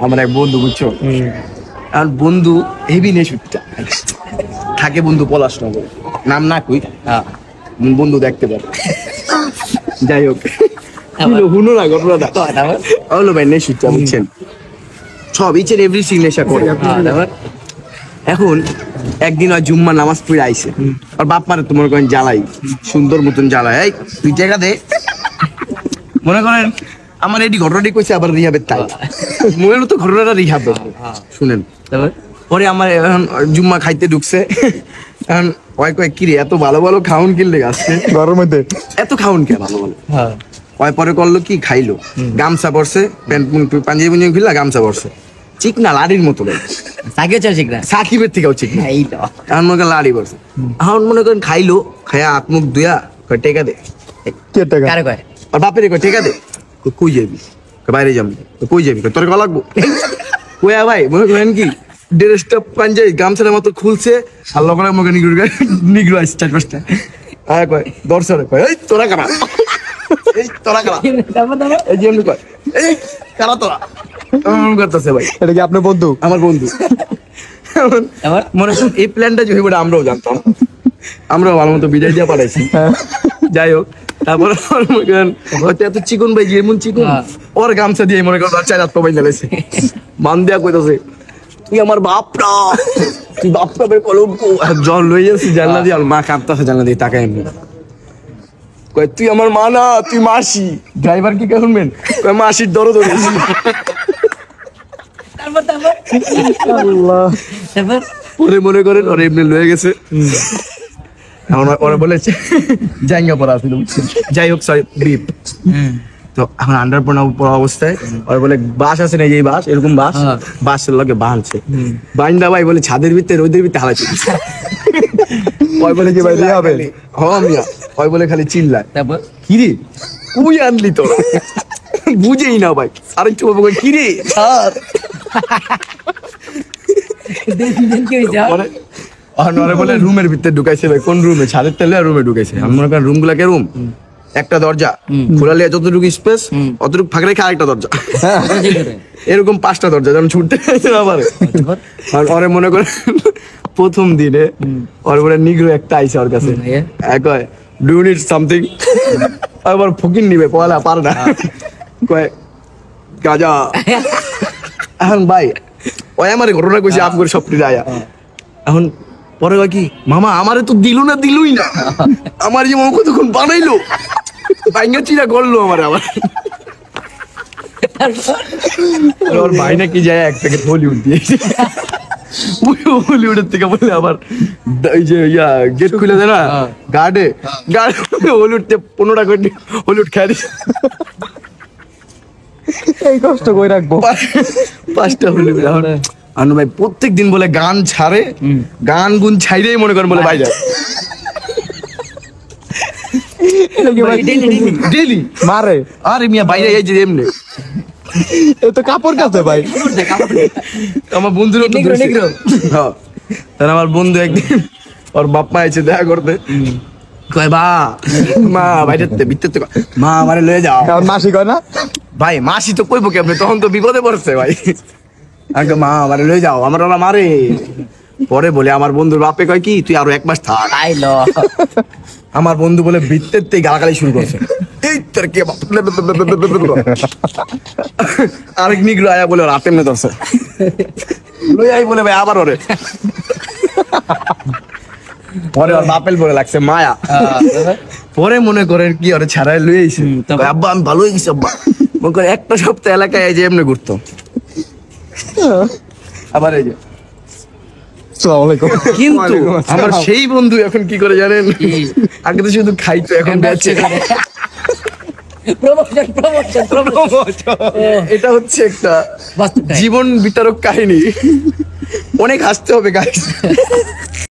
আমার এক বন্ধু বুঝছো, আর বন্ধু হেভি নেশা থাকে, বন্ধু পলাশনগর, নাম না কই, বন্ধু দেখতে পারে। যাই হোক, হুনো না ঘটনাটা হলো ভাই, নেশা বুঝছেন, সব ইচ এন্ড এভরিথিং নেশা করে। এখন একদিন ওই জুম্মা নামাজ পড়ে আইছে, আর বাপ মারে তো মনে করেন জ্বালাই, সুন্দর মতন জ্বালাই, এই তুই টাকা দে, মনে করেন আমার এটি ঘটনাটি কইছে আবার রিহাবের তাই, মনে তো ঘটনাটা রিহাব। শুনেন, পরে আমার এখন জুম্মা খাইতে ঢুকছে, এখন ওই কয় কিরে এত ভালো ভালো খাউন কিনলে আসছে গরমের মধ্যে, এত খাউন কে ভালো ভালো। ওই পরে করলো কি, খাইলো, গামছা পরছে, প্যান্ট পাঞ্জাবি পুঞ্জাবি খুললা, গামছা পরছে, চিকনা লাড়ির মতো, সাকিবের থেকেও চিকনা, এখন মনে করেন লাড়ি পরছে। এখন মনে করেন খাইলো, খাইয়া হাত মুখ ধুয়া কয় টেকা দে, আর বাপের কয় টেকা দে, কই যাবি, বাইরে যাবি, কই যাবি, তোর ক লাগবো, কয়া ভাই মনে করেন কি ড্রেসটা পাঞ্জাবি গামছার মতো খুলছে, আর লগনের মুখে নিগ্রো আসছে 4-5টা, কয় দর্শনে কয় এই তোরা কারা, এই তোরা কারা, এই যে এমনি কয় এই কারা তোরা, করতেছে ভাই। এটা কি আপনার বন্ধু? আমার বন্ধু। মনে করেন এই প্ল্যানটা যদি আমরাও জানতাম, আমরাও ভালো মতো বিদায় দিয়ে পাঠাইছি। যাই হোক, তারপরে এত চিকন ভাই, যেমন চিকন ওর গামছা দিয়ে মনে করেন 4 হাত পাই নালাইছে, মান দিয়া কইতাছে তুই আমার বাপরা, তুই বাপরা বের কলঙ্ক, জল লই যাচ্ছি জানলা দিয়ে, মা কাঁপতাছে জানলা দিয়ে তাকায় এমনি, কয় তুই আমার মা না, তুই মাসি। ড্রাইভার কি শুনবেন, কয় মাসির দরদ হয়েছি। পরে মনে করেন ওরা এমনি লয়ে গেছে, ওরা বলেছে জাঙ্গা পড়া আসছিল, যাই হোক সরি বিপ। তো এখন আন্ডার পড়া অবস্থায় ওরা বলে বাস আছে না, এই বাস, এরকম বাস, বাসের লগে বাঁধছে, বাইন্দা ভাই বলে ছাদের ভিতরে রোদের ভিতরে হালাইছে, ওই বলে কি ভাই দিয়ে হবে, হ্যাঁ মিয়া, ওই বলে খালি চিল্লায়, কিরে তুই আনলি তো, বুঝেই না ভাই, আরে চুপ কিরে ছাড়। বলে রুমের ভিতরে ঢুকাইছে ভাই, কোন রুমে, ছাদের তেলে রুমে ঢুকাইছে। আমি মনে করেন রুম গুলাকে রুম, একটা দরজা খোলালে যতটুকু স্পেস অতটুকু ফাঁকা রেখে আরেকটা দরজা, এরকম 5টা দরজা, যেমন ছুটতে চাইছে না পারে। আর ওরে মনে করেন প্রথম দিনে ওর বলে নিগ্রো একটা আইছে ওর কাছে, কয় ডু ইউ নিড সামথিং, আবার ফকির নিবে পয়লা পারে না, কয় গাজা। এখন ভাই ওই আমার ঘটনা কইছে আপ করে সবটি আয়া, এখন পরে কয় কি মামা আমারে তো দিলুই না, আমার যে মামা কতক্ষণ বানাইলো, বাইঙ্গা চিরা করলো আমার, আবার ওর ভাই নাকি যায় এক প্যাকেট হলিউড দিয়েছে, হলিউডের থেকে বলে আবার এই যে গেট খুলে দেয় না গার্ডে হলিউড 15টা করে হলিউড খাই দিচ্ছে, এই কষ্ট করে রাখবো 5টা হলিউড। আনু ভাই প্রত্যেক দিন বলে গান ছাড়ে, গান গুন ছাইরেই মনে করেন বলে ভাই যায় ডেইলি মারে, আরে মিয়া বাইরে এই যে এমনি এ তো কাপড় কাছে ভাই, আমার বন্ধুর হ্যাঁ, আমার বন্ধু একদিন ওর বাপ মা এসে দেখা করতে, কয় মা বাইরে ভিতরে মা আমারে লয়ে যাও, মাসি কয় না ভাই, মাসি তো কইবো কেমনে, তখন তো বিপদে পড়ছে ভাই, আগে মা আমারে লয়ে যাও, আমার ওরা মারে। পরে বলে আমার বন্ধুর বাপে কয় কি তুই আরো 1 মাস থাক, আমার বন্ধু বলে ভিতর থেকে গালাগালি শুরু করছে, এই তোর কে আরেক নিগ্রো আয়া বলে রাতে এমনি ধরছে, লই আই বলে ভাই আবার ওরে, পরে ওর বাপেল বলে লাগছে মায়া। পরে মনে করেন কি ওরে ছাড়াই লই আইছে, আব্বা আমি ভালো হয়ে গেছি আব্বা, মনে করে একটা সপ্তাহ এলাকায় এই যে এমনি ঘুরতো। আবার এই যে কিন্তু আমার সেই বন্ধু এখন কি করে জানেন, আগে তো শুধু খাইতো, এখন বেচে। এটা হচ্ছে একটা জীবন বিতারক কাহিনী, অনেক হাসতে হবে গাইস।